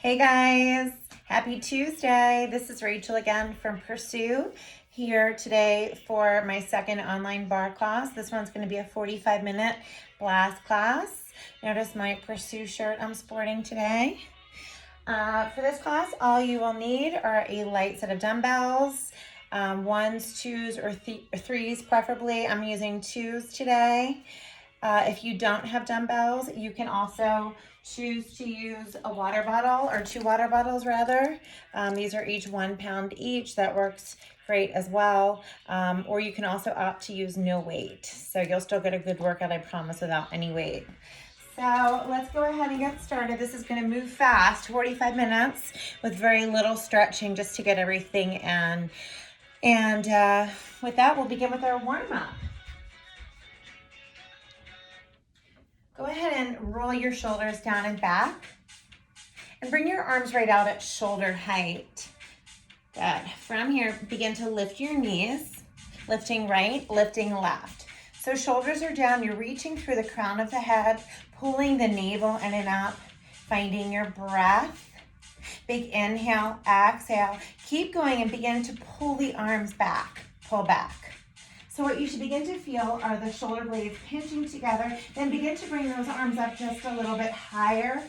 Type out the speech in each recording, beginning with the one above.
Hey guys, happy Tuesday. This is Rachel again from Pursue here today for my second online barre class. This one's going to be a 45-minute blast class. Notice my Pursue shirt I'm sporting today. For this class, all you will need are a light set of dumbbells, ones, twos, or threes preferably. I'm using twos today. If you don't have dumbbells, you can also choose to use a water bottle or 2 water bottles rather. These are each 1 pound each. That works great as well. Or you can also opt to use no weight. So you'll still get a good workout, I promise, without any weight. So let's go ahead and get started. This is going to move fast, 45 minutes with very little stretching just to get everything in. And with that, we'll begin with our warm-up. Go ahead and roll your shoulders down and back and bring your arms right out at shoulder height. Good. From here, begin to lift your knees, lifting right, lifting left. So shoulders are down, you're reaching through the crown of the head, pulling the navel in and up, finding your breath. Big inhale, exhale. Keep going and begin to pull the arms back, pull back. So what you should begin to feel are the shoulder blades pinching together. Then begin to bring those arms up just a little bit higher.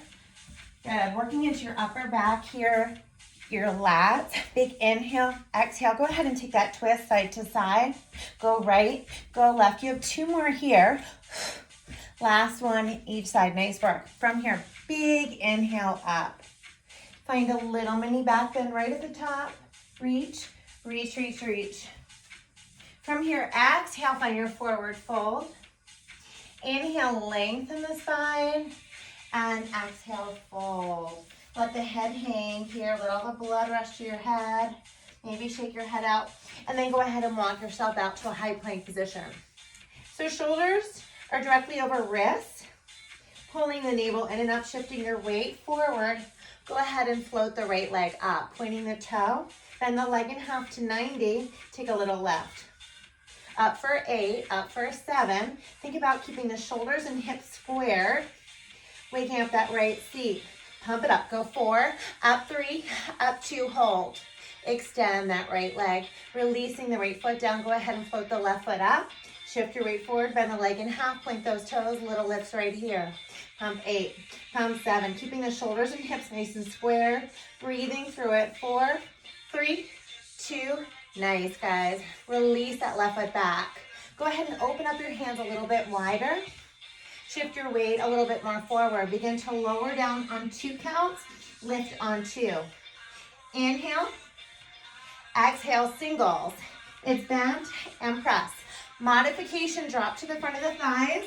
Good. Working into your upper back here, your lats. Big inhale, exhale. Go ahead and take that twist side to side. Go right, go left. You have 2 more here. Last one each side. Nice work. From here, big inhale up. Find a little mini back bend right at the top. Reach, reach, reach, reach. From here, exhale, find your forward fold. Inhale, lengthen the spine, and exhale, fold. Let the head hang here, let all the blood rush to your head. Maybe shake your head out, and then go ahead and walk yourself out to a high plank position. So shoulders are directly over wrists, pulling the navel in and up, shifting your weight forward. Go ahead and float the right leg up, pointing the toe, bend the leg in half to 90, take a little lift. Up for 8, up for 7. Think about keeping the shoulders and hips squared. Waking up that right seat. Pump it up. Go 4, up 3, up 2, hold. Extend that right leg. Releasing the right foot down. Go ahead and float the left foot up. Shift your weight forward. Bend the leg in half. Point those toes. Little lifts right here. Pump 8. Pump 7. Keeping the shoulders and hips nice and square. Breathing through it. 4, 3, 2, nice, guys. Release that left foot back. Go ahead and open up your hands a little bit wider. Shift your weight a little bit more forward. Begin to lower down on 2 counts. Lift on 2. Inhale. Exhale, singles. It's bend and press. Modification, drop to the front of the thighs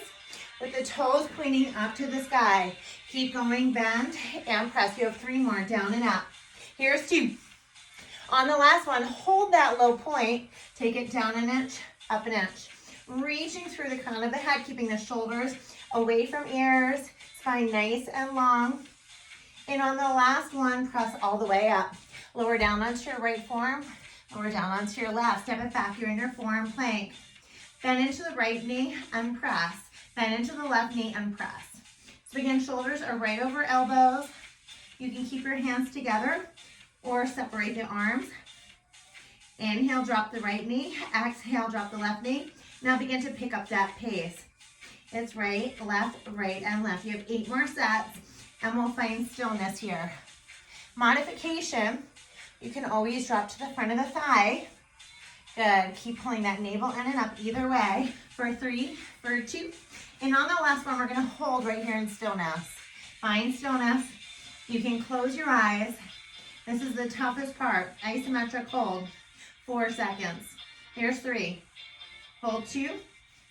with the toes pointing up to the sky. Keep going, bend and press. You have 3 more, down and up. Here's 2. On the last one, hold that low point. Take it down an inch, up an inch. Reaching through the crown of the head, keeping the shoulders away from ears, spine nice and long. And on the last one, press all the way up. Lower down onto your right forearm, lower down onto your left. Step it back, you're in your forearm plank. Bend into the right knee and press. Bend into the left knee and press. So again, shoulders are right over elbows. You can keep your hands together or separate the arms. Inhale, drop the right knee. Exhale, drop the left knee. Now begin to pick up that pace. It's right, and left. You have 8 more sets, and we'll find stillness here. Modification, you can always drop to the front of the thigh. Good. Keep pulling that navel in and up either way. For 3, for 2. And on the last one, we're going to hold right here in stillness. Find stillness. You can close your eyes. This is the toughest part. Isometric hold. 4 seconds. Here's 3. Hold 2.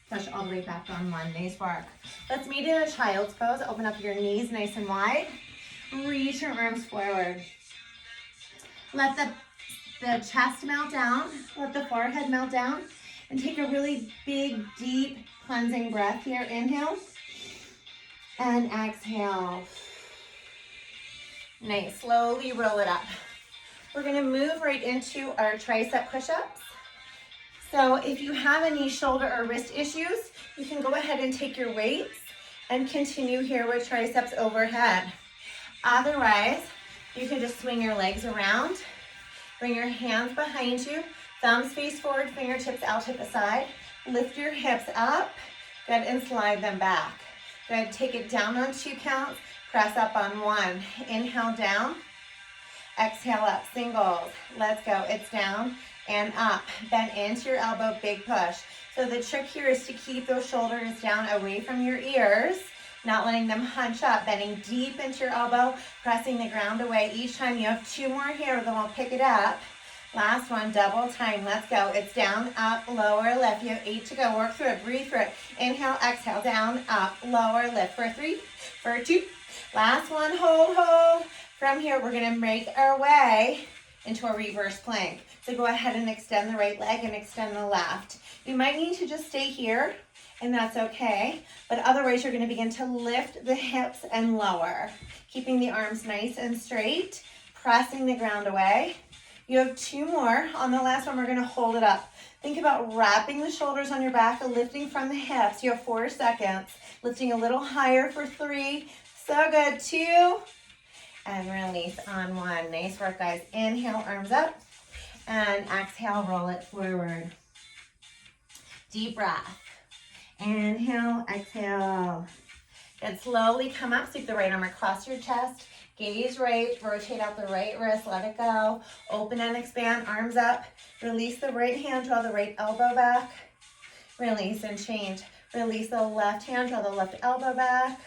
Push all the way back on 1. Nice work. Let's meet in a child's pose. Open up your knees nice and wide. Reach your arms forward. Let the chest melt down. Let the forehead melt down. And take a really big, deep, cleansing breath here. Inhale. And exhale. Nice. Slowly roll it up. We're going to move right into our tricep push-ups. So if you have any shoulder or wrist issues, you can go ahead and take your weights and continue here with triceps overhead. Otherwise, You can just swing your legs around. Bring your hands behind you. Thumbs face forward, fingertips out to the side. Lift your hips up. Good, and slide them back. Good, take it down on 2 counts. Press up on 1. Inhale down. Exhale up, singles. Let's go. It's down and up. Bend into your elbow, big push. So the trick here is to keep those shoulders down away from your ears, not letting them hunch up, bending deep into your elbow, pressing the ground away. Each time you have 2 more here, then we'll pick it up. Last one, double time. Let's go. It's down, up, lower, lift. You have 8 to go. Work through it. Breathe through it. Inhale, exhale, down, up, lower, lift for 3, for 2. Last one, hold, hold. From here, we're going to make our way into a reverse plank. So go ahead and extend the right leg and extend the left. You might need to just stay here, and that's okay. But otherwise, you're going to begin to lift the hips and lower, keeping the arms nice and straight, pressing the ground away. You have 2 more. On the last one, we're going to hold it up. Think about wrapping the shoulders on your back, lifting from the hips. You have 4 seconds. Lifting a little higher for 3. So good. 2. And release on 1. Nice work, guys. Inhale, arms up. And exhale, roll it forward. Deep breath. Inhale, exhale. Good. Slowly come up. Sweep the right arm across your chest. Gaze right, rotate out the right wrist, let it go. Open and expand, arms up. Release the right hand, draw the right elbow back. Release and change. Release the left hand, draw the left elbow back.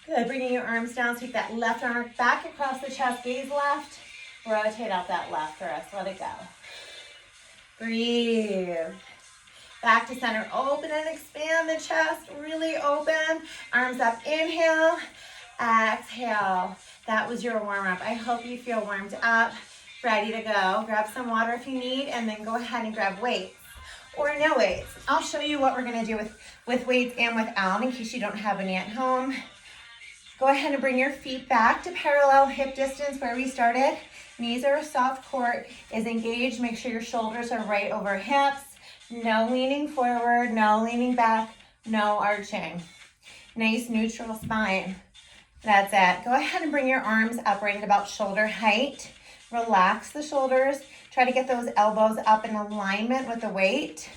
Good, bringing your arms down, sweep that left arm back across the chest, gaze left. Rotate out that left wrist, let it go. Breathe. Back to center, open and expand the chest, really open. Arms up, inhale. Exhale. That was your warm-up. I hope you feel warmed up, ready to go. Grab some water if you need, and then go ahead and grab weights or no weights. I'll show you what we're going to do with weights and without in case you don't have any at home. Go ahead and bring your feet back to parallel hip distance where we started. Knees are soft, core is engaged. Make sure your shoulders are right over hips. No leaning forward, no leaning back, no arching. Nice neutral spine. That's it. Go ahead and bring your arms up right at about shoulder height. Relax the shoulders. Try to get those elbows up in alignment with the weight.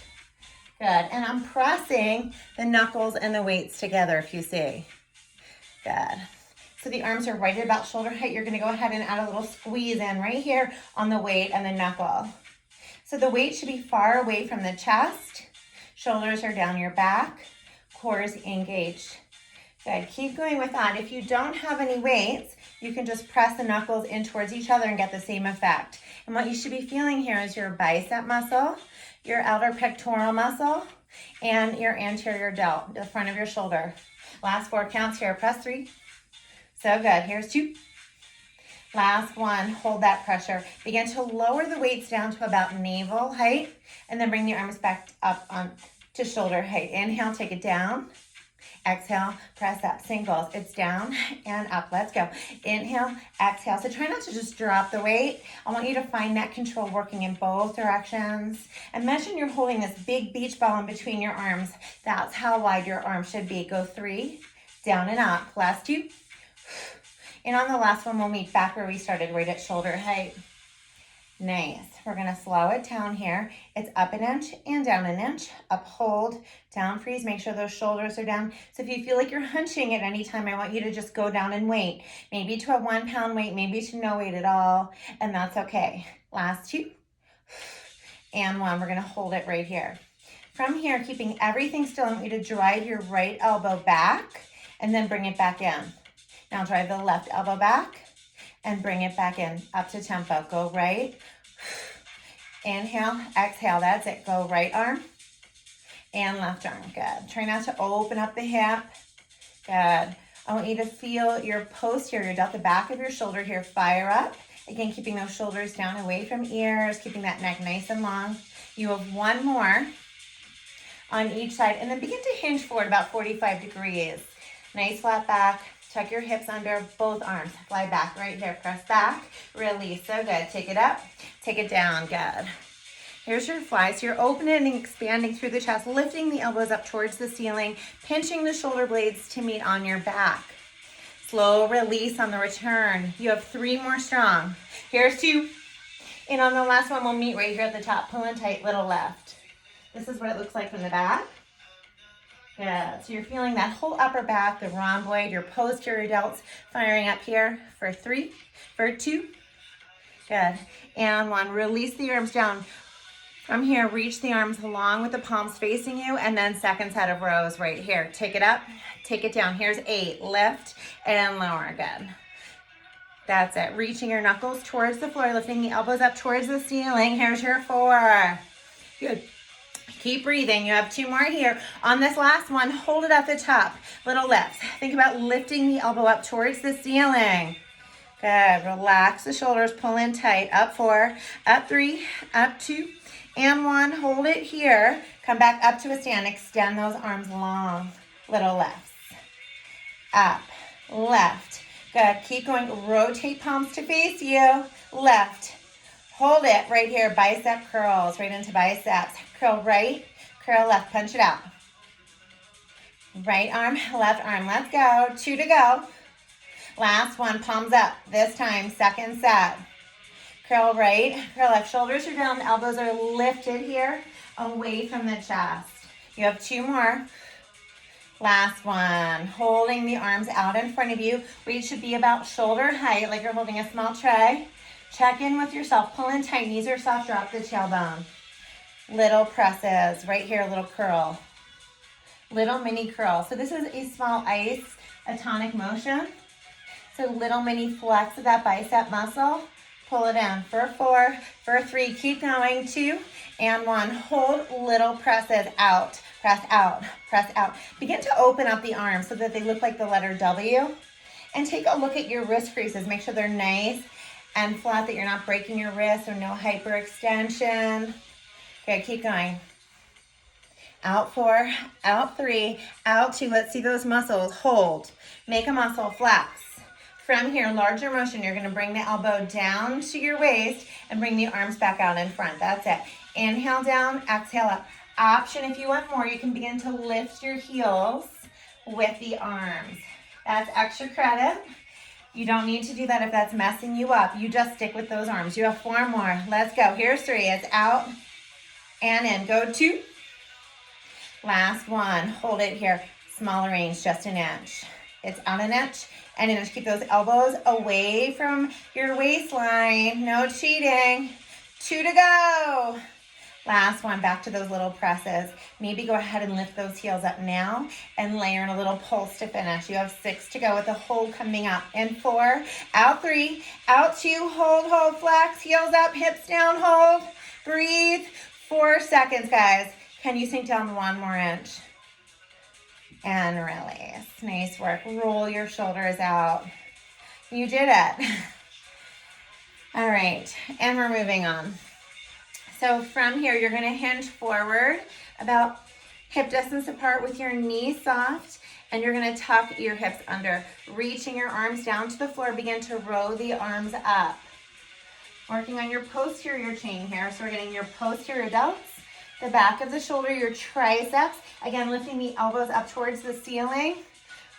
Good. And I'm pressing the knuckles and the weights together if you see. Good. So the arms are right at about shoulder height. You're going to go ahead and add a little squeeze in right here on the weight and the knuckle. So the weight should be far away from the chest. Shoulders are down your back. Core is engaged. Good. Keep going with that. If you don't have any weights, you can just press the knuckles in towards each other and get the same effect. And what you should be feeling here is your bicep muscle, your outer pectoral muscle, and your anterior delt, the front of your shoulder. Last 4 counts here. Press 3. So good. Here's 2. Last 1. Hold that pressure. Begin to lower the weights down to about navel height, and then bring the arms back up on to shoulder height. Inhale, take it down. Exhale, press up, singles. It's down and up. Let's go. Inhale, exhale. So try not to just drop the weight. I want you to find that control working in both directions. Imagine you're holding this big beach ball in between your arms. That's how wide your arm should be. Go 3, down and up. Last 2. And on the last one, we'll meet back where we started, right at shoulder height. Nice. We're going to slow it down here. It's up an inch and down an inch. Up, hold, down, freeze. Make sure those shoulders are down. So if you feel like you're hunching at any time, I want you to just go down and weight. Maybe to a 1 pound weight, maybe to no weight at all. And that's okay. Last 2. And 1. We're going to hold it right here. From here, keeping everything still, I want you to drive your right elbow back and then bring it back in. Now drive the left elbow back and bring it back in, up to tempo. Go right, inhale, exhale, that's it. Go right arm and left arm, good. Try not to open up the hip, good. I want you to feel your posterior delt, the back of your shoulder here, fire up. Again, keeping those shoulders down away from ears, keeping that neck nice and long. You have 1 more on each side, and then begin to hinge forward about 45 degrees. Nice flat back. Tuck your hips under both arms. Fly back right here. Press back. Release. So good. Take it up. Take it down. Good. Here's your fly. So you're opening and expanding through the chest, lifting the elbows up towards the ceiling, pinching the shoulder blades to meet on your back. Slow release on the return. You have 3 more strong. Here's 2. And on the last one, we'll meet right here at the top. Pull in tight, little left. This is what it looks like from the back. Good. So you're feeling that whole upper back, the rhomboid, your posterior delts firing up here for 3, for 2. Good. And 1. Release the arms down. From here, reach the arms along with the palms facing you, and then second set of rows right here. Take it up, take it down. Here's 8. Lift and lower. Good. That's it. Reaching your knuckles towards the floor, lifting the elbows up towards the ceiling. Here's your 4. Good. Keep breathing. You have 2 more here. On this last one, hold it at the top. Little lifts. Think about lifting the elbow up towards the ceiling. Good. Relax the shoulders. Pull in tight. Up 4, up 3, up 2, and 1. Hold it here. Come back up to a stand. Extend those arms long. Little lifts. Up, left. Good. Keep going. Rotate palms to face you. Left. Hold it right here. Bicep curls right into biceps. Curl right, curl left. Punch it out. Right arm, left arm. Let's go. 2 to go. Last one. Palms up. This time, second set. Curl right, curl left. Shoulders are down, elbows are lifted here, away from the chest. You have 2 more. Last one. Holding the arms out in front of you. Weight should be about shoulder height, like you're holding a small tray. Check in with yourself. Pull in tight. Knees are soft. Drop the tailbone. Little presses. Right here, little curl. Little mini curl. So this is a small ice, a tonic motion. So little mini flex of that bicep muscle. Pull it in for 4, for 3, keep going, 2, and 1. Hold little presses out, press out, press out. Begin to open up the arms so that they look like the letter W. And take a look at your wrist creases. Make sure they're nice and flat, that you're not breaking your wrist, or no hyperextension. Okay, keep going. Out 4, out 3, out 2. Let's see those muscles. Hold. Make a muscle flex. From here, larger motion, you're going to bring the elbow down to your waist and bring the arms back out in front. That's it. Inhale down, exhale up. Option, if you want more, you can begin to lift your heels with the arms. That's extra credit. You don't need to do that if that's messing you up. You just stick with those arms. You have 4 more. Let's go. Here's 3. It's out and in. Go 2. Last one. Hold it here. Smaller range, just an inch. It's out an inch. And then just keep those elbows away from your waistline. No cheating. 2 to go. Last one, back to those little presses. Maybe go ahead and lift those heels up now and layer in a little pulse to finish. You have 6 to go with the hold coming up. In 4, out 3, out 2, hold, hold, flex, heels up, hips down, hold, breathe. 4 seconds, guys. Can you sink down 1 more inch? And release. Nice work. Roll your shoulders out. You did it. All right, and we're moving on. So from here, you're going to hinge forward about hip distance apart with your knees soft, and you're going to tuck your hips under. Reaching your arms down to the floor, begin to row the arms up. Working on your posterior chain here. So we're getting your posterior delts, the back of the shoulder, your triceps. Again, lifting the elbows up towards the ceiling.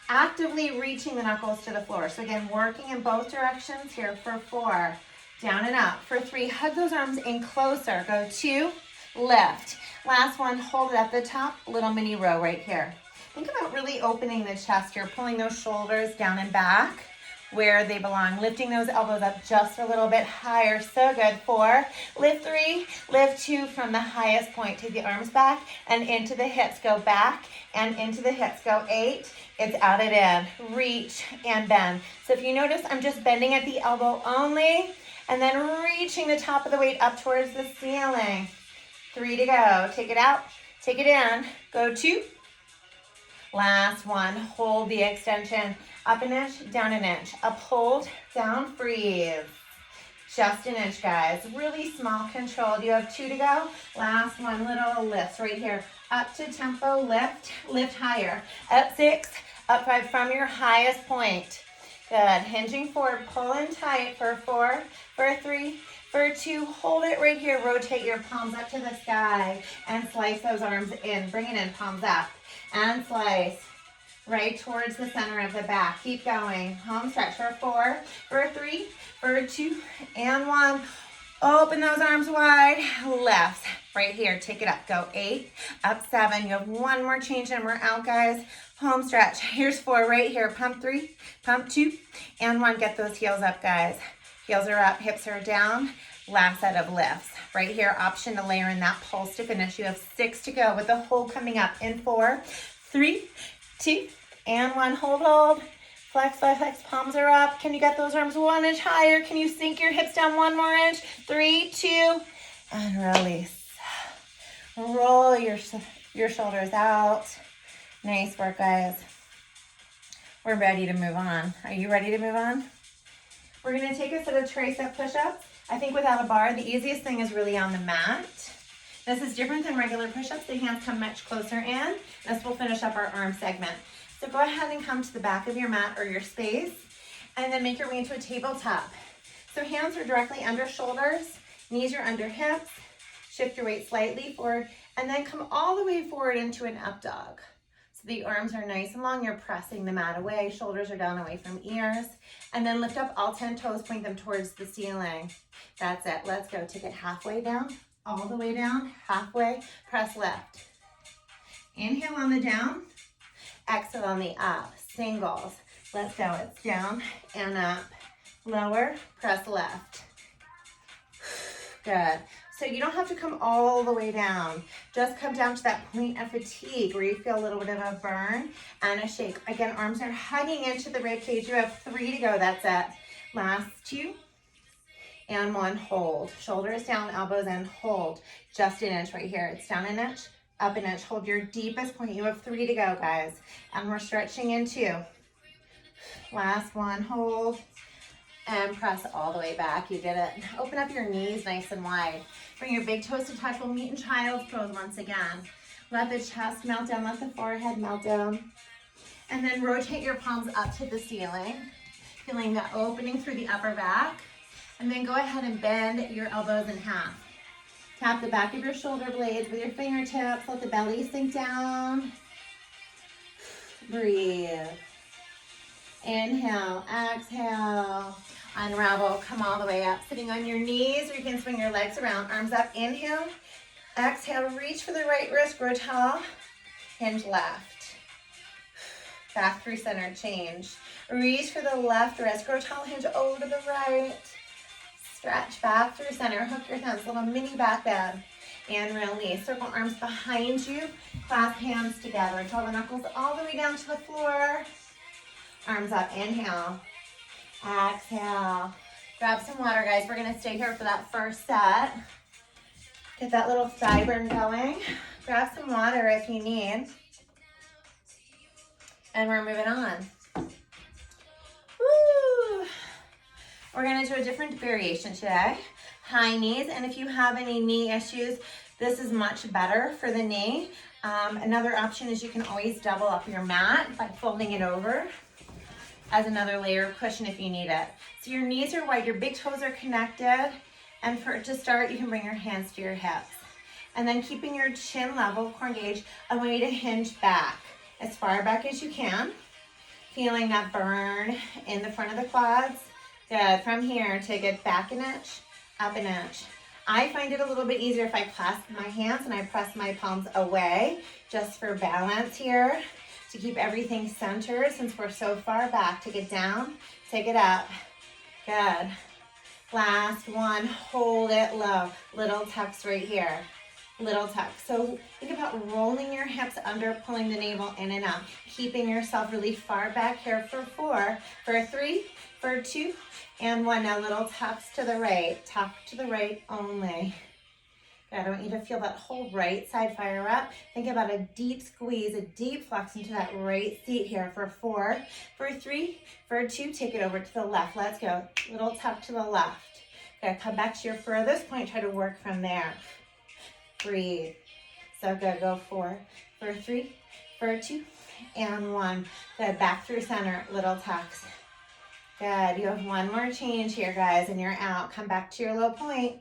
Actively reaching the knuckles to the floor. So again, working in both directions here for 4. Down and up. For 3, hug those arms in closer. Go 2, lift. Last one, hold it at the top. Little mini row right here. Think about really opening the chest here, pulling those shoulders down and back where they belong. Lifting those elbows up just a little bit higher. So good. 4, lift 3, lift 2 from the highest point. Take the arms back and into the hips. Go back and into the hips. Go 8. It's out and in. Reach and bend. So if you notice, I'm just bending at the elbow only, and then reaching the top of the weight up towards the ceiling. 3 to go. Take it out. Take it in. Go 2. Last one. Hold the extension. Up an inch, down an inch. Up, hold, down, freeze. Just an inch, guys. Really small, controlled. You have 2 to go. Last one. Little lifts right here. Up to tempo. Lift. Lift higher. Up 6. Up 5 from your highest point. Good. Hinging forward. Pull in tight for 4, for 3, for 2. Hold it right here. Rotate your palms up to the sky and slice those arms in. Bring it in. Palms up and slice. right towards the center of the back. Keep going. Home stretch for 4, for 3, for 2, and 1. Open those arms wide. Lifts. Right here. Take it up. Go 8, up 7. You have one more change and we're out, guys. Home stretch. Here's 4 right here. Pump 3, pump 2, and 1. Get those heels up, guys. Heels are up, hips are down. Last set of lifts. Right here, option to layer in that pulse to finish. You have 6 to go with the hold coming up in 4, 3, 2, and 1. Hold, hold. Flex, flex, flex. Palms are up. Can you get those arms 1 inch higher? Can you sink your hips down 1 more inch? 3, 2, and release. Roll your shoulders out. Nice work, guys. We're ready to move on. Are you ready to move on? We're gonna take a set of tricep push-ups. I think without a bar, the easiest thing is really on the mat. This is different than regular push-ups. The hands come much closer in. This will finish up our arm segment. So go ahead and come to the back of your mat or your space, and then make your way into a tabletop. So hands are directly under shoulders, knees are under hips. Shift your weight slightly forward, and then come all the way forward into an up dog. So the arms are nice and long. You're pressing the mat away. Shoulders are down away from ears. And then lift up all 10 toes, point them towards the ceiling. That's it. Let's go. Take it halfway down, all the way down, halfway. Press left. Inhale on the down. Exhale on the up. Singles. Let's go. It's down and up. Lower. Press left. Good. So you don't have to come all the way down. Just come down to that point of fatigue where you feel a little bit of a burn and a shake. Again, arms are hugging into the rib cage. You have 3 to go. That's it. Last 2 and 1. Hold. Shoulders down, elbows in. Hold. Just an inch right here. It's down an inch, up an inch. Hold your deepest point. You have 3 to go, guys. And we're stretching in 2. Last 1. Hold. And press all the way back. You did it. Open up your knees nice and wide. Bring your big toes to touch. We'll meet in child's pose once again. Let the chest melt down. Let the forehead melt down. And then rotate your palms up to the ceiling. Feeling the opening through the upper back. And then go ahead and bend your elbows in half. Tap the back of your shoulder blades with your fingertips. Let the belly sink down. Breathe. Inhale, exhale, unravel, come all the way up. Sitting on your knees, or you can swing your legs around. Arms up, inhale, exhale, reach for the right wrist, grow tall, hinge left. Back through center, change. Reach for the left wrist, grow tall, hinge over to the right. Stretch back through center, hook your thumbs, little mini back bend. And release. Circle arms behind you, clasp hands together. Draw the knuckles all the way down to the floor. Arms up, inhale, exhale. Grab some water, guys. We're gonna stay here for that first set. Get that little thigh burn going. Grab some water if you need. And we're moving on. Woo! We're gonna do a different variation today. High knees, and if you have any knee issues, this is much better for the knee. Another option is you can always double up your mat by folding it over as another layer of cushion if you need it. So your knees are wide, your big toes are connected, and to start, you can bring your hands to your hips. And then keeping your chin level, core engaged, a way to hinge back, as far back as you can. Feeling that burn in the front of the quads. Good, from here, take it back an inch, up an inch. I find it a little bit easier if I clasp my hands and I press my palms away, just for balance here. To keep everything centered since we're so far back. Take it down, take it up. Good. Last 1, hold it low. Little tucks right here. Little tucks. So think about rolling your hips under, pulling the navel in and out. Keeping yourself really far back here for 4, for 3, for 2, and 1. Now little tucks to the right. Tuck to the right only. Good. I want you to feel that whole right side fire up. Think about a deep squeeze, a deep flex into that right seat here for 4, for 3, for 2. Take it over to the left. Let's go. Little tuck to the left. Good. Come back to your furthest point. Try to work from there. Breathe. So good. Go 4, for 3, for 2, and 1. Good. Back through center. Little tucks. Good. You have 1 more change here, guys, and you're out. Come back to your low point.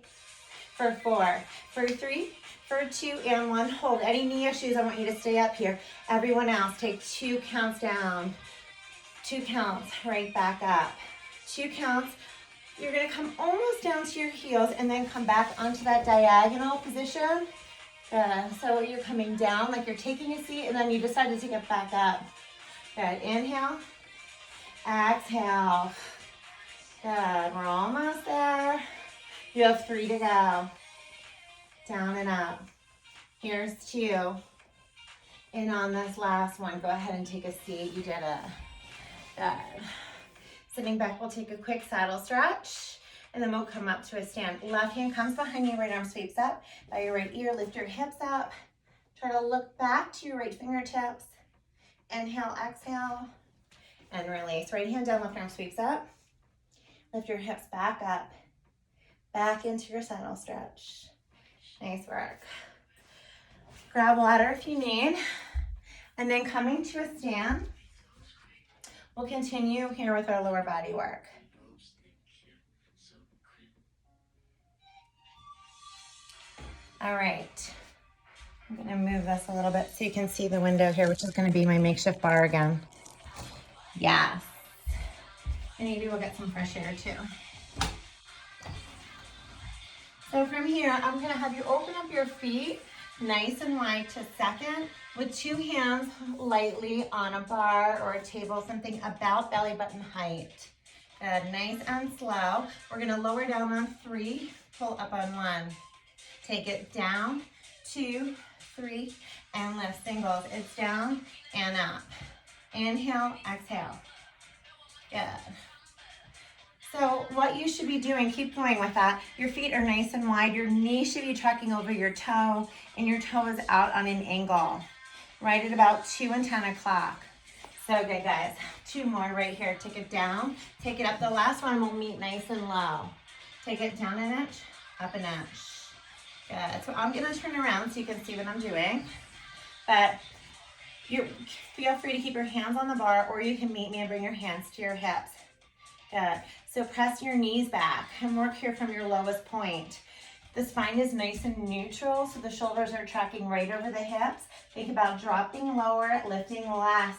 for 4, for 3, for 2, and 1. Hold. Any knee issues, I want you to stay up here. Everyone else, take 2 counts down. 2 counts, right back up. 2 counts. You're gonna come almost down to your heels and then come back onto that diagonal position. Good. So you're coming down like you're taking a seat and then you decide to get back up. Good. Inhale. Exhale. Good. We're almost there. You have 3 to go. Down and up. Here's 2. And on this last one, go ahead and take a seat. You did it. Good. Sitting back, we'll take a quick saddle stretch. And then we'll come up to a stand. Left hand comes behind you, right arm sweeps up. By your right ear, lift your hips up. Try to look back to your right fingertips. Inhale, exhale, and release. Right hand down, left arm sweeps up. Lift your hips back up. Back into your saddle stretch. Nice work. Grab water if you need. And then coming to a stand, we'll continue here with our lower body work. All right, I'm gonna move this a little bit so you can see the window here, which is gonna be my makeshift bar again. Yes. And maybe we'll get some fresh air too. So from here, I'm gonna have you open up your feet nice and wide to second with 2 hands lightly on a bar or a table, something about belly button height. Good, nice and slow. We're gonna lower down on 3, pull up on 1. Take it down, 2, 3, and lift singles. It's down and up. Inhale, exhale. Good. So what you should be doing, keep going with that. Your feet are nice and wide. Your knee should be tracking over your toe, and your toe is out on an angle, right at about 2 and 10 o'clock. So good, guys. 2 more right here. Take it down, take it up. The last one will meet nice and low. Take it down an inch, up an inch. Good. So I'm gonna turn around so you can see what I'm doing. But you feel free to keep your hands on the bar, or you can meet me and bring your hands to your hips. Good. So press your knees back and work here from your lowest point. The spine is nice and neutral, so the shoulders are tracking right over the hips. Think about dropping lower, lifting less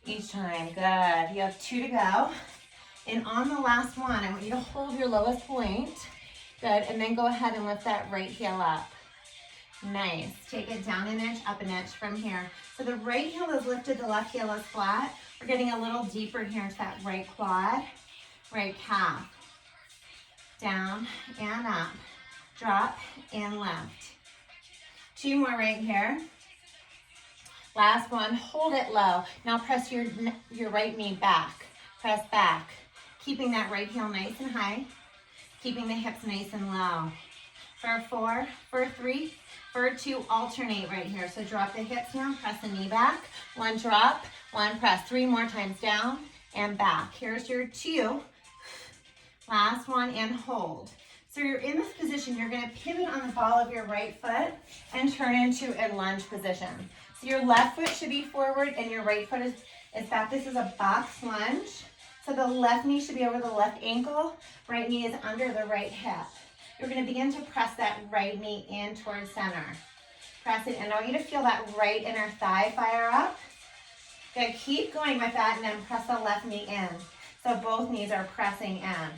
each time. Good. You have 2 to go. And on the last one, I want you to hold your lowest point. Good, and then go ahead and lift that right heel up. Nice. Take it down an inch, up an inch from here. So the right heel is lifted, the left heel is flat. We're getting a little deeper here into that right quad, right calf. Down and up. Drop and lift. 2 more right here. Last one, hold it low. Now press your right knee back. Press back. Keeping that right heel nice and high. Keeping the hips nice and low. For 4, for 3, for 2, alternate right here. So drop the hips down, press the knee back. 1 drop, 1 press. 3 more times down and back. Here's your 2. Last one and hold. So you're in this position, you're gonna pivot on the ball of your right foot and turn into a lunge position. So your left foot should be forward and your right foot is back. This is a box lunge. So the left knee should be over the left ankle, right knee is under the right hip. You're gonna begin to press that right knee in towards center. Press it in. I want you to feel that right inner thigh fire up. Good, keep going with that and then press the left knee in. So both knees are pressing in.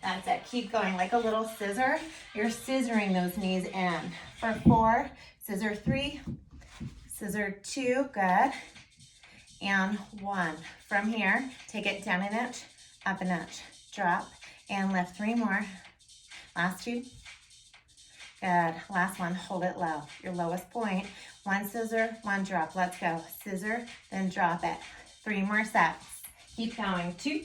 That's it, keep going like a little scissor. You're scissoring those knees in. For 4, scissor 3, scissor 2, good. And 1. From here, take it down an inch, up an inch, drop, and lift. 3 more. Last 2. Good. Last one, hold it low. Your lowest point. 1 scissor, 1 drop. Let's go. Scissor, then drop it. 3 more sets. Keep going. 2.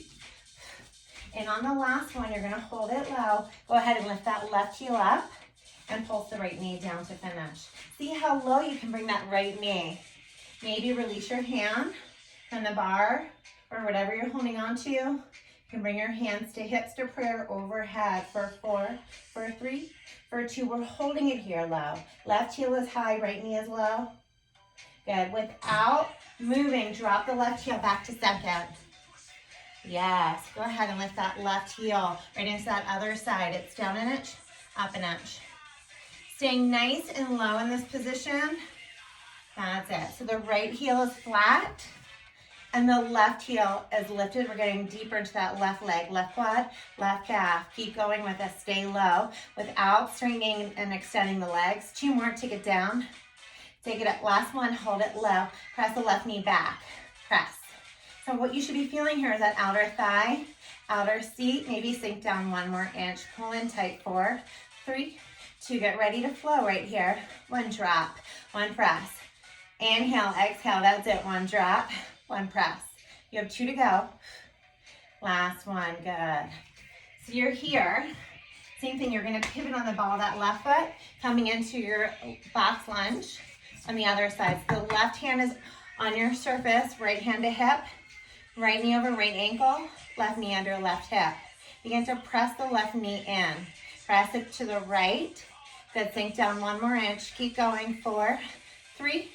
And on the last one, you're gonna hold it low. Go ahead and lift that left heel up and pulse the right knee down to finish. See how low you can bring that right knee. Maybe release your hand from the bar or whatever you're holding on to. You can bring your hands to hips to prayer overhead. For 4, for 3, for 2. We're holding it here low. Left heel is high, right knee is low. Good. Without moving, drop the left heel back to second. Yes. Go ahead and lift that left heel right into that other side. It's down an inch, up an inch. Staying nice and low in this position. That's it. So the right heel is flat and the left heel is lifted. We're getting deeper into that left leg, left quad, left calf. Keep going with this. Stay low without straightening and extending the legs. 2 more, take it down. Take it up. Last one, hold it low. Press the left knee back. Press. So what you should be feeling here is that outer thigh, outer seat. Maybe sink down 1 more inch. Pull in tight. 4, 3, 2. Get ready to flow right here. 1 drop, 1 press. Inhale, exhale. That's it. 1 drop, 1 press. You have 2 to go. Last one. Good. So you're here. Same thing. You're going to pivot on the ball of that left foot, coming into your box lunge. On the other side, so the left hand is on your surface, right hand to hip, right knee over right ankle, left knee under left hip. Begin to press the left knee in. Press it to the right. Good, sink down 1 more inch. Keep going. 4, 3,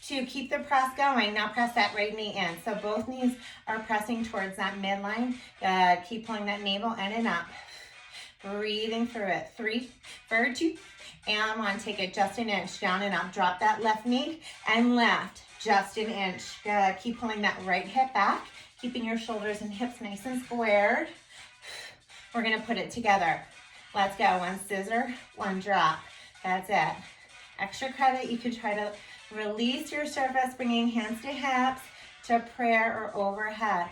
2. Keep the press going. Now press that right knee in. So both knees are pressing towards that midline. Good. Keep pulling that navel in and up. Breathing through it. 3, 4, 2, and 1. Take it just an inch down and up. Drop that left knee and lift just an inch. Good. Keep pulling that right hip back, keeping your shoulders and hips nice and squared. We're going to put it together. Let's go. 1 scissor, 1 drop. That's it. Extra credit. You can try to release your surface, bringing hands to hips, to prayer or overhead.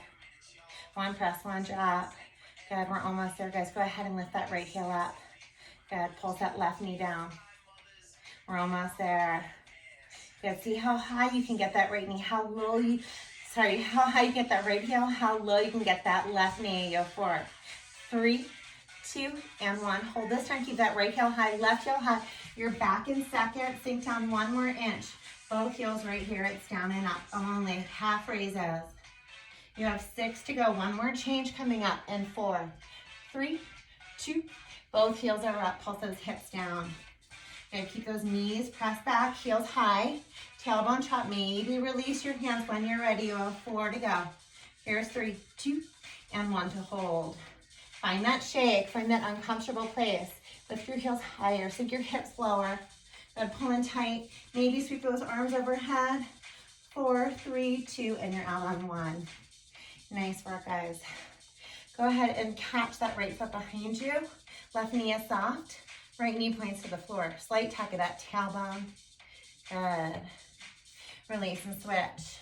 1 press, 1 drop. Good. We're almost there, guys. Go ahead and lift that right heel up. Good. Pulse that left knee down. We're almost there. Good. See how high you can get that right knee, how high you get that right heel, how low you can get that left knee. Go for it. 3, 2, and 1. Hold this time. Keep that right heel high, left heel high. You're back in second. Sink down 1 more inch. Both heels right here. It's down and up. Only half raises. You have 6 to go. 1 more change coming up. And 4, 3, 2. Both heels are up. Pulse those hips down. Good. Keep those knees pressed back, heels high, tailbone chop. Maybe release your hands when you're ready. You have 4 to go. Here's 3, 2, and 1 to hold. Find that shake. Find that uncomfortable place. Lift your heels higher. Sink your hips lower. Good. Pull in tight. Maybe sweep those arms overhead. 4, 3, 2, and you're out on 1. Nice work, guys. Go ahead and catch that right foot behind you. Left knee is soft. Right knee points to the floor. Slight tuck of that tailbone. Good. Release and switch.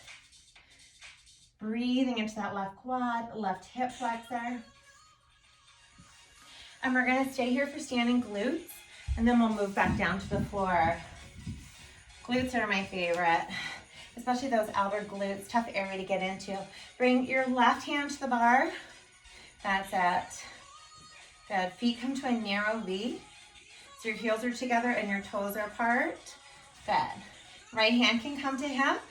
Breathing into that left quad, left hip flexor. And we're going to stay here for standing glutes, and then we'll move back down to the floor. Glutes are my favorite, especially those outer glutes. Tough area to get into. Bring your left hand to the bar. That's it. Good. Feet come to a narrow V. So your heels are together and your toes are apart. Good. Right hand can come to hip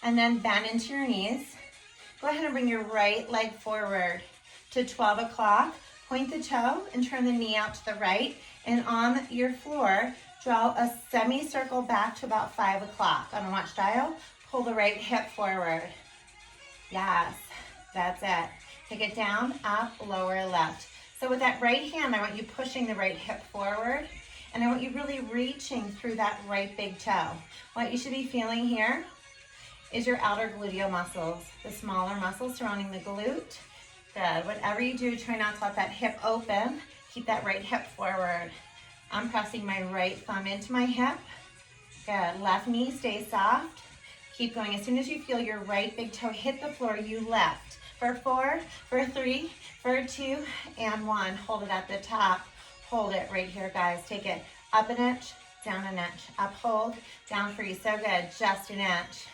and then bend into your knees. Go ahead and bring your right leg forward to 12 o'clock. Point the toe and turn the knee out to the right. And on your floor, draw a semicircle back to about 5 o'clock. On a watch dial, pull the right hip forward. Yes, that's it. Take it down, up, lower, left. So with that right hand, I want you pushing the right hip forward, and I want you really reaching through that right big toe. What you should be feeling here is your outer gluteal muscles, the smaller muscles surrounding the glute. Good. Whatever you do, try not to let that hip open. Keep that right hip forward. I'm pressing my right thumb into my hip. Good. Left knee stays soft. Keep going. As soon as you feel your right big toe hit the floor, you lift. For 4, for 3, for 2, and 1. Hold it at the top. Hold it right here, guys. Take it up an inch, down an inch. Up, hold, down, free. So good. Just an inch.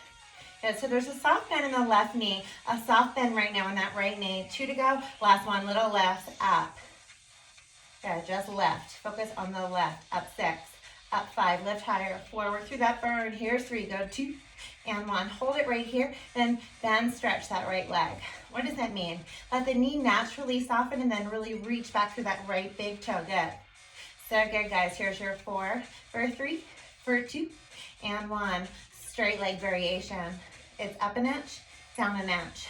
Good. So there's a soft bend in the left knee, a soft bend right now in that right knee. 2 to go. Last one. Little lift. Up. Good. Just lift. Focus on the left. Up 6. Up 5. Lift higher. Forward through that burn. Here's 3. Go 2 and 1. Hold it right here. Then stretch that right leg. What does that mean? Let the knee naturally soften and then really reach back through that right big toe. Good. So good, guys. Here's your 4, for 3, for 2, and 1. Straight leg variation. It's up an inch, down an inch.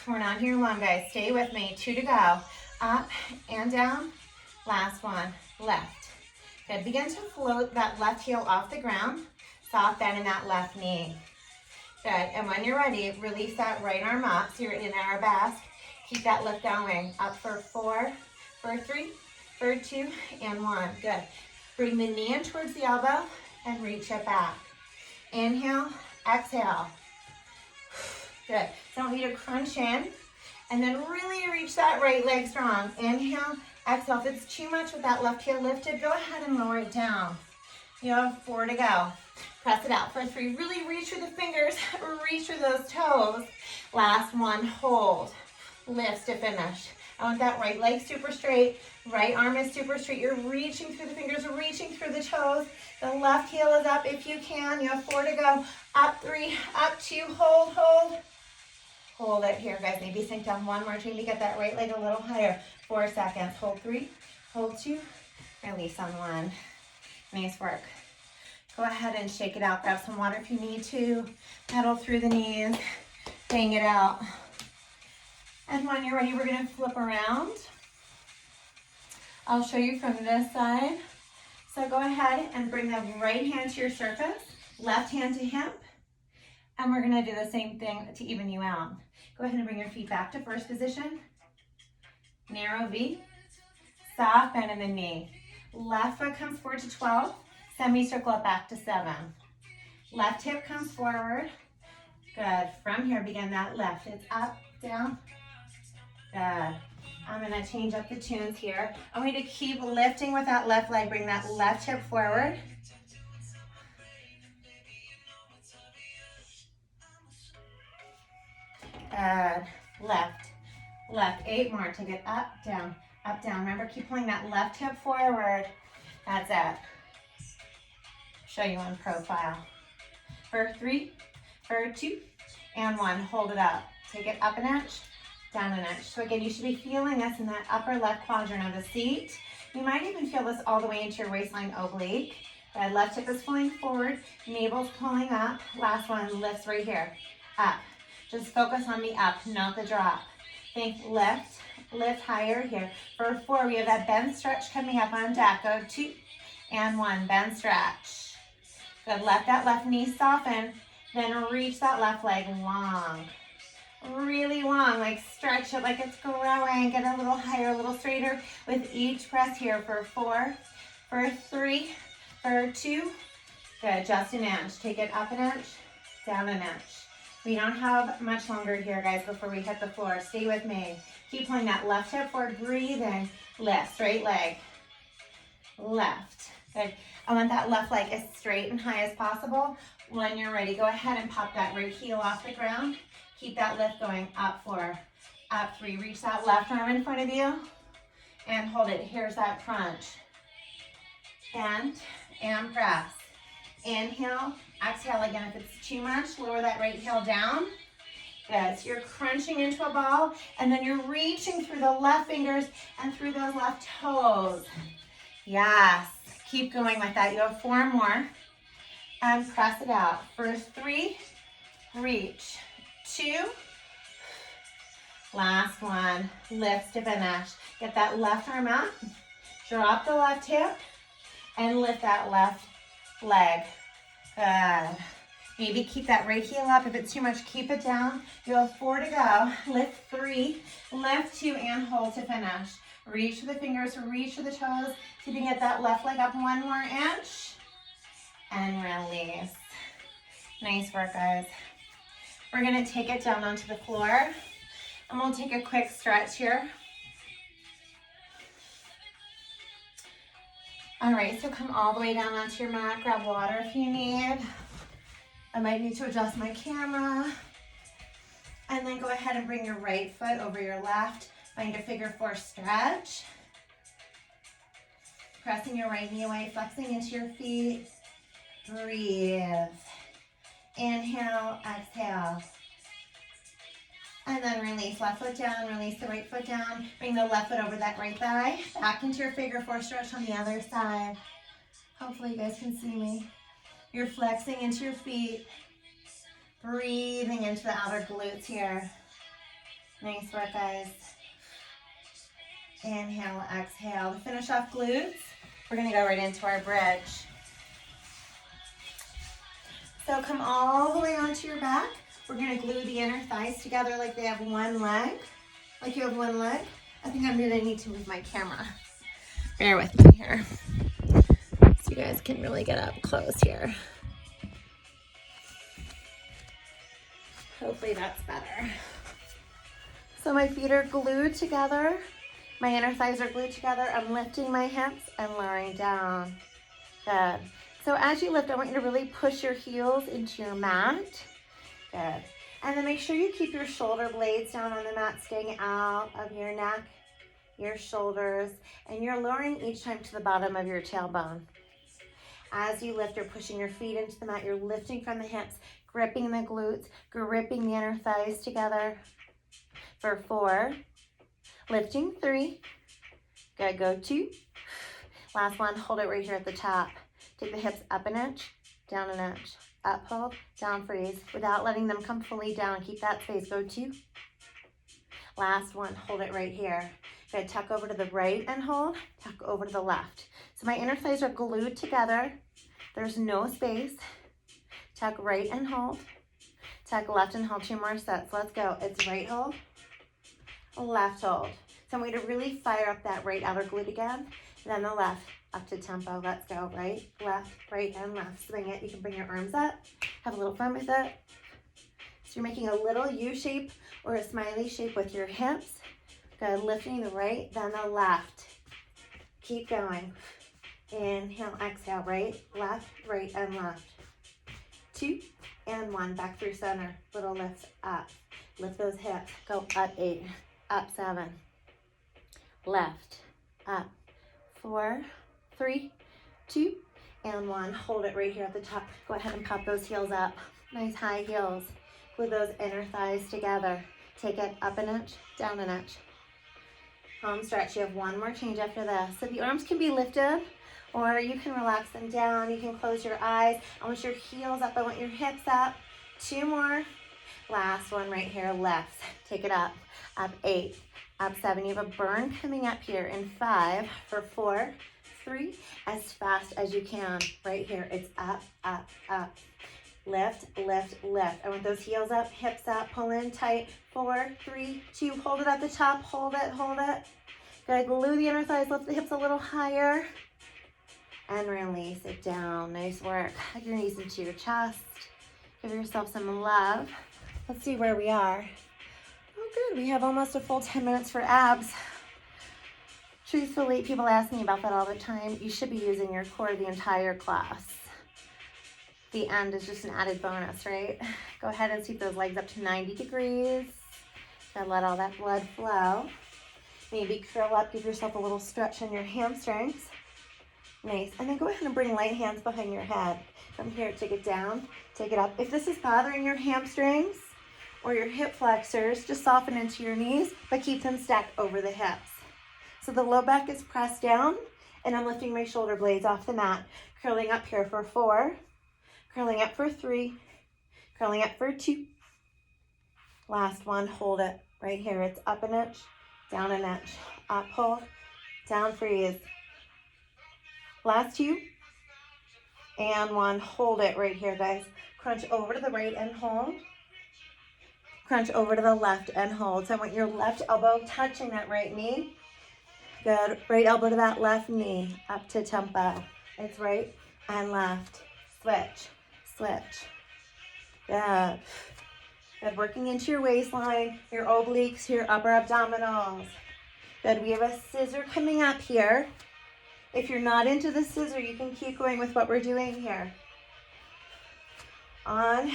We're not here long, guys. Stay with me. 2 to go. Up and down, Last one, left. Good, begin to float that left heel off the ground. Soft bend in that left knee. Good, and when you're ready, release that right arm up so you're in arabesque. Keep that lift going. Up for 4, for 3, for 2, and 1. Good. Bring the knee in towards the elbow and reach it back. Inhale, exhale. Good. So I want you to crunch in and then really reach that right leg strong. Inhale, exhale. If it's too much with that left heel lifted, go ahead and lower it down. You have 4 to go. Press it out for 3. Really reach through the fingers, reach through those toes. Last one, hold. Lift to finish. I want that right leg super straight, right arm is super straight. You're reaching through the fingers, reaching through the toes. The left heel is up if you can. You have 4 to go. Up 3, up 2, hold, hold. Hold it here, guys. Maybe sink down one more time to get that right leg a little higher. 4 seconds. Hold 3, hold 2, release on 1. Nice work. Go ahead and shake it out. Grab some water if you need to. Pedal through the knees. Bang it out. And when you're ready, we're going to flip around. I'll show you from this side. So go ahead and bring the right hand to your surface, left hand to hip, and we're going to do the same thing to even you out. Go ahead and bring your feet back to first position. Narrow V, soft bend in the knee. Left foot comes forward to 12, semicircle it back to 7. Left hip comes forward. Good. From here, begin that left. It's up, down. Good. I'm going to change up the tunes here. I want you to keep lifting with that left leg. Bring that left hip forward. Good. Left. Left. 8 more. Take it up, down, up, down. Remember, keep pulling that left hip forward. That's it. Show you on profile. For 3, for 2, and 1. Hold it up. Take it up an inch, down an inch. So again, you should be feeling this in that upper left quadrant of the seat. You might even feel this all the way into your waistline oblique. Good. Left hip is pulling forward, navel's pulling up. Last one, lifts right here. Up. Just focus on the up, not the drop. Think lift, lift higher here. For 4, we have that bend stretch coming up on deck. Go 2 and 1, bend stretch. Good. Let that left knee soften, then reach that left leg long. Really long, like stretch it like it's growing. Get a little higher, a little straighter with each breath here. For 4, for 3, for 2. Good, just an inch. Take it up an inch, down an inch. We don't have much longer here, guys, before we hit the floor. Stay with me. Keep pulling that left hip forward. Breathe in. Lift, straight leg. Left. Good. I want that left leg as straight and high as possible. When you're ready, go ahead and pop that right heel off the ground. Keep that lift going. Up 4, up 3. Reach that left arm in front of you and hold it. Here's that crunch. Bend and press. Inhale, exhale again. If it's too much, lower that right heel down. Good. So you're crunching into a ball, and then you're reaching through the left fingers and through those left toes. Yes. Keep going with that. You have 4 more. And press it out. First 3, reach. 2. Last one. Lift to finish. Get that left arm up. Drop the left hip. And lift that left leg. Good. Maybe keep that right heel up. If it's too much, keep it down. You have 4 to go. Lift 3, lift 2, and hold to finish. Reach for the fingers, reach for the toes. See if you can get that left leg up 1 more inch. And release. Nice work, guys. We're going to take it down onto the floor. And we'll take a quick stretch here. All right, so come all the way down onto your mat. Grab water if you need. I might need to adjust my camera. And then go ahead and bring your right foot over your left. Find a figure 4 stretch. Pressing your right knee away, flexing into your feet. Breathe. Inhale, exhale. And then release. Left foot down, release the right foot down. Bring the left foot over that right thigh. Back into your figure 4 stretch on the other side. Hopefully you guys can see me. You're flexing into your feet. Breathing into the outer glutes here. Nice work, guys. Inhale, exhale. To finish off glutes, we're gonna go right into our bridge. So come all the way onto your back. We're gonna glue the inner thighs together like they have one leg. Like you have one leg. I think I'm gonna need to move my camera. Bear with me here. So you guys can really get up close here. Hopefully that's better. So my feet are glued together. My inner thighs are glued together. I'm lifting my hips and lowering down. Good. So as you lift, I want you to really push your heels into your mat. Good. And then make sure you keep your shoulder blades down on the mat, staying out of your neck, your shoulders, and you're lowering each time to the bottom of your tailbone. As you lift, you're pushing your feet into the mat. You're lifting from the hips, gripping the glutes, gripping the inner thighs together. For 4, lifting 3. Good, go 2. Last one, hold it right here at the top. Take the hips up an inch, down an inch, up, hold, down, freeze, without letting them come fully down. Keep that space, go 2. Last one, hold it right here. Good, tuck over to the right and hold, tuck over to the left. So my inner thighs are glued together. There's no space. Tuck right and hold. Tuck left and hold, 2 more sets. Let's go. It's right hold, left hold. So I want you to really fire up that right outer glute again. Then the left, up to tempo. Let's go. Right, and left. Swing it. You can bring your arms up. Have a little fun with it. So you're making a little U shape or a smiley shape with your hips. Good. Lifting the right, then the left. Keep going. Inhale, exhale. Right, and left. 2 and 1. Back through center. Little lifts up. Lift those hips. Go up 8, up 7. Left, up. 4, 3, 2, and 1. Hold it right here at the top. Go ahead and pop those heels up. Nice high heels. Glue those inner thighs together. Take it up an inch, down an inch. Home stretch. You have one more change after this. So the arms can be lifted, or you can relax them down. You can close your eyes. I want your heels up. I want your hips up. 2 more. Last one right here, left. Take it up. Up 8, up 7. You have a burn coming up here in 5, for 4, 3, as fast as you can. Right here, it's up, up, up. Lift, lift, lift. I want those heels up, hips up, pull in tight. 4, 3, 2, hold it at the top, hold it, hold it. Good, glue the inner thighs, lift the hips a little higher. And release it down. Nice work. Hug your knees into your chest. Give yourself some love. Let's see where we are. Oh, good. We have almost a full 10 minutes for abs. Truthfully, people ask me about that all the time. You should be using your core the entire class. The end is just an added bonus, right? Go ahead and sweep those legs up to 90 degrees. And let all that blood flow. Maybe curl up, give yourself a little stretch in your hamstrings. Nice. And then go ahead and bring light hands behind your head. From here, take it down, take it up. If this is bothering your hamstrings or your hip flexors, just soften into your knees, but keep them stacked over the hips. So the low back is pressed down, and I'm lifting my shoulder blades off the mat. Curling up here for 4, curling up for 3, curling up for 2. Last one, hold it right here. It's up an inch, down an inch, up, hold, down, freeze. Last 2, and 1. Hold it right here, guys. Crunch over to the right and hold. Crunch over to the left and hold. So I want your left elbow touching that right knee. Good. Right elbow to that left knee. Up to tempo. It's right and left. Switch. Switch. Good. Good. Working into your waistline, your obliques, your upper abdominals. Good. We have a scissor coming up here. If you're not into the scissor, you can keep going with what we're doing here. On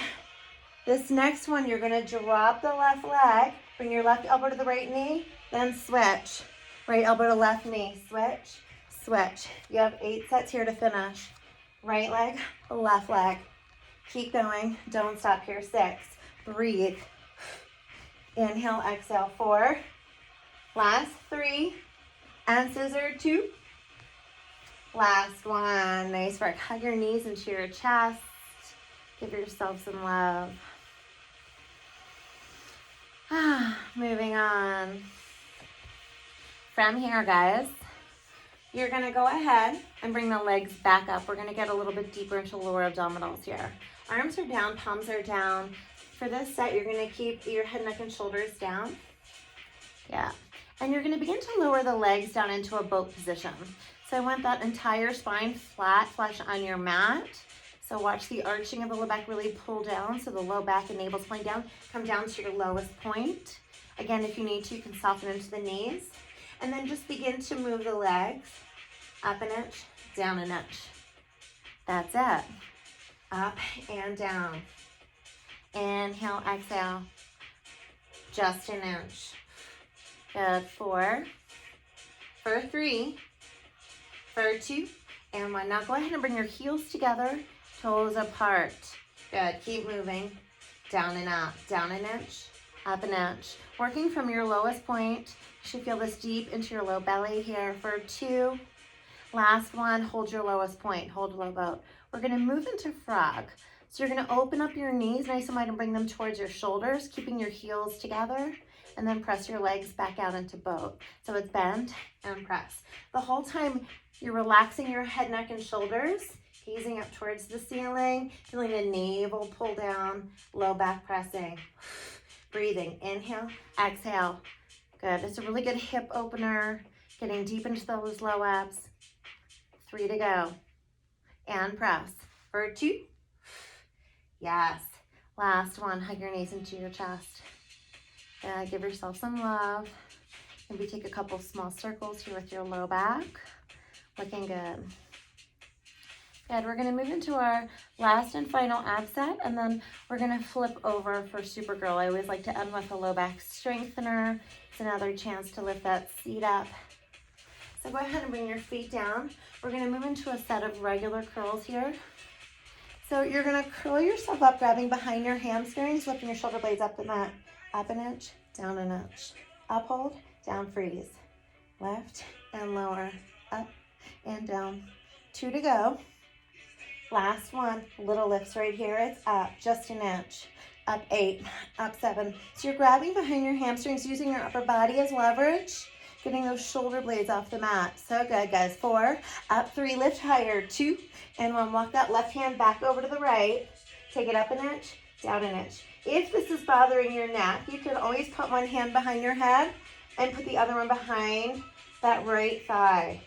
this next one, you're going to drop the left leg, bring your left elbow to the right knee, then switch. Right elbow to left knee, switch, switch. You have 8 sets here to finish. Right leg, left leg. Keep going. Don't stop here. 6. Breathe. Inhale, exhale. 4. Last 3. And scissor 2. Last one. Nice work. Hug your knees into your chest. Give yourself some love. Moving on. From here, guys, you're gonna go ahead and bring the legs back up. We're gonna get a little bit deeper into lower abdominals here. Arms are down, palms are down. For this set, you're gonna keep your head, neck, and shoulders down. Yeah, and you're gonna begin to lower the legs down into a boat position. So I want that entire spine flat, flush on your mat. So watch the arching of the low back really pull down, so the low back and navel's pulling down. Come down to your lowest point. Again, if you need to, you can soften into the knees. And then just begin to move the legs up an inch, down an inch. That's it. Up and down. Inhale, exhale. Just an inch. Good. 4, for 3, for 2, and 1. Now go ahead and bring your heels together, toes apart. Good. Keep moving. Down and up. Down an inch, up an inch. Working from your lowest point. You should feel this deep into your low belly here for 2. Last one, hold your lowest point. Hold low boat. We're going to move into frog. So you're going to open up your knees nice and wide and bring them towards your shoulders, keeping your heels together, and then press your legs back out into boat. So it's bend and press. The whole time you're relaxing your head, neck, and shoulders, gazing up towards the ceiling, feeling the navel pull down, low back pressing. Breathing, inhale, exhale. Good. It's a really good hip opener, getting deep into those low abs. 3 to go. And press. For 2. Yes. Last one. Hug your knees into your chest. Give yourself some love. Maybe take a couple small circles here with your low back. Looking good. Good. We're going to move into our last and final ab set, and then we're going to flip over for Supergirl. I always like to end with a low back strengthener. It's another chance to lift that seat up. So go ahead and bring your feet down. We're going to move into a set of regular curls here. So you're going to curl yourself up, grabbing behind your hamstrings, lifting your shoulder blades up the mat. Up an inch, down an inch. Up, hold, down, freeze. Lift and lower, up and down. 2 to go. Last one, little lifts right here. It's up just an inch. Up 8, up 7. So you're grabbing behind your hamstrings, using your upper body as leverage, getting those shoulder blades off the mat. So good, guys. 4, up 3, lift higher. 2 and 1. Walk that left hand back over to the right. Take it up an inch, down an inch. If this is bothering your neck, you can always put one hand behind your head and put the other one behind that right thigh.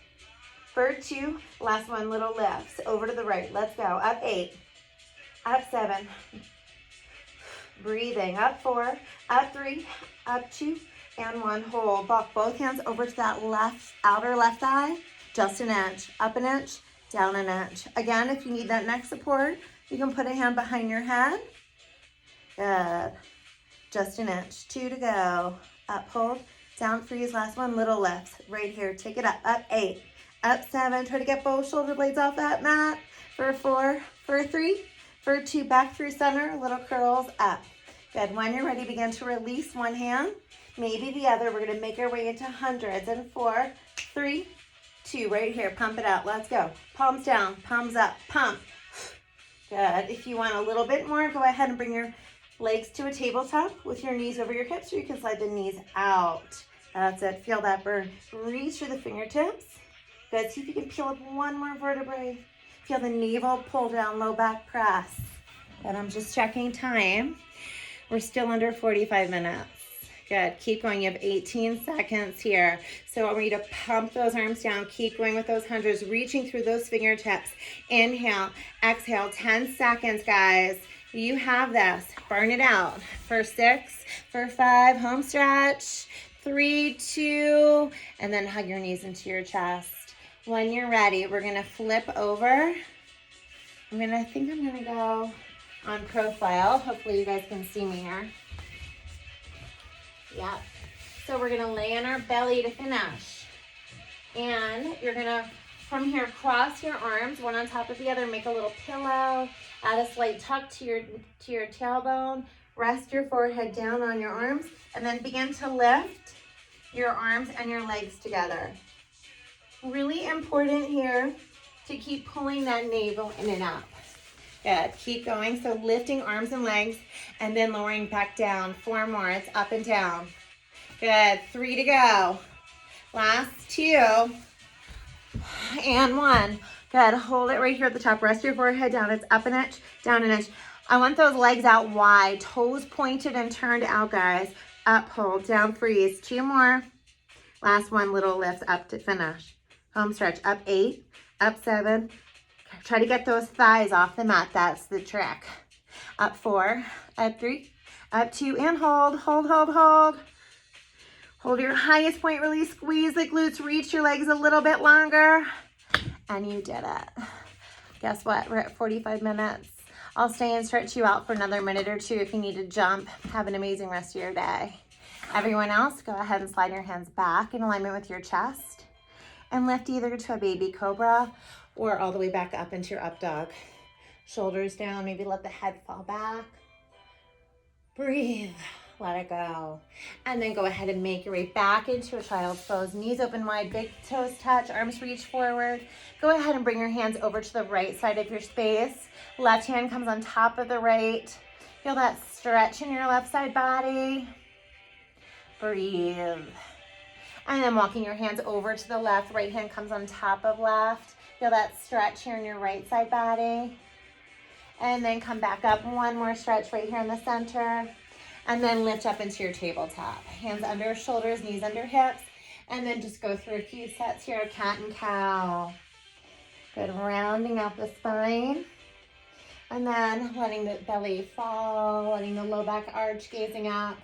For 2, last one, little lifts. Over to the right. Let's go. Up 8, up 7. Breathing. Up 4, up 3, up 2, and 1. Hold. Walk both hands over to that left, outer left thigh. Just an inch. Up an inch, down an inch. Again, if you need that neck support, you can put a hand behind your head. Good. Just an inch. 2 to go. Up, hold, down, freeze. Last one, little lifts. Right here. Take it up. Up 8, up 7. Try to get both shoulder blades off that mat. For 4, for 3, for 2. Back through center. Little curls up. Good. When you're ready, begin to release one hand, maybe the other. We're going to make our way into hundreds. And 4, 3, 2. Right here. Pump it out. Let's go. Palms down. Palms up. Pump. Good. If you want a little bit more, go ahead and bring your legs to a tabletop with your knees over your hips, or you can slide the knees out. That's it. Feel that burn. Reach through the fingertips. Good. See if you can peel up one more vertebrae. Feel the navel pull down, low back press. And I'm just checking time. We're still under 45 minutes. Good. Keep going. You have 18 seconds here. So I want you to pump those arms down. Keep going with those hundreds, reaching through those fingertips. Inhale, exhale. 10 seconds, guys. You have this. Burn it out. For 6, for 5, home stretch. 3, 2, and then hug your knees into your chest. When you're ready, we're going to flip over. I think I'm going to go on profile. Hopefully you guys can see me here. Yep. So we're going to lay on our belly to finish. And you're going to, from here, cross your arms, one on top of the other, make a little pillow. Add a slight tuck to your tailbone. Rest your forehead down on your arms, and then begin to lift your arms and your legs together. Really important here to keep pulling that navel in and up. Good. Keep going. So lifting arms and legs, and then lowering back down. 4 more. It's up and down. Good. 3 to go. Last 2. And 1. Good. Hold it right here at the top. Rest your forehead down. It's up an inch, down an inch. I want those legs out wide. Toes pointed and turned out, guys. Up, hold, down, freeze. 2 more. Last 1, little lift up to finish. Home stretch. Up 8, up 7. Try to get those thighs off the mat. That's the trick. Up 4, up 3, up 2, and hold, hold, hold, hold. Hold your highest point, really squeeze the glutes, reach your legs a little bit longer, and you did it. Guess what? We're at 45 minutes. I'll stay and stretch you out for another minute or 2 if you need to jump. Have an amazing rest of your day. Everyone else, go ahead and slide your hands back in alignment with your chest and lift either to a baby cobra or all the way back up into your up dog. Shoulders down, maybe let the head fall back. Breathe. Let it go. And then go ahead and make your way back into a child's pose. Knees open wide, big toes touch, arms reach forward. Go ahead and bring your hands over to the right side of your space. Left hand comes on top of the right. Feel that stretch in your left side body. Breathe. And then walking your hands over to the left. Right hand comes on top of left. Feel that stretch here in your right side body. And then come back up. 1 more stretch right here in the center. And then lift up into your tabletop. Hands under shoulders, knees under hips. And then just go through a few sets here of cat and cow. Good, rounding out the spine. And then letting the belly fall, letting the low back arch, gazing up.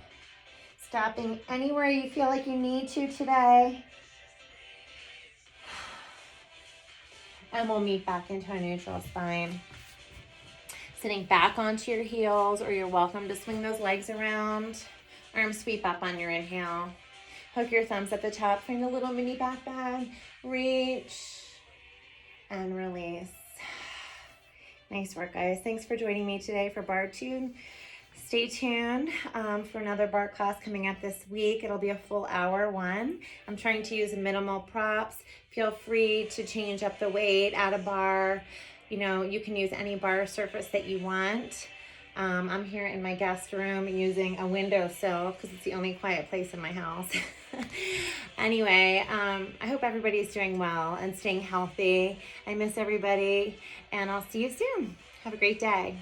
Stopping anywhere you feel like you need to today. And we'll meet back into a neutral spine. Sitting back onto your heels, or you're welcome to swing those legs around. Arms sweep up on your inhale. Hook your thumbs at the top, find a little mini back bend. Reach and release. Nice work, guys. Thanks for joining me today for Barre Tune. Stay tuned for another barre class coming up this week. It'll be a full hour one. I'm trying to use minimal props. Feel free to change up the weight, add a bar. You know, you can use any bar surface that you want. I'm here in my guest room using a windowsill because it's the only quiet place in my house. Anyway, I hope everybody's doing well and staying healthy. I miss everybody, and I'll see you soon. Have a great day.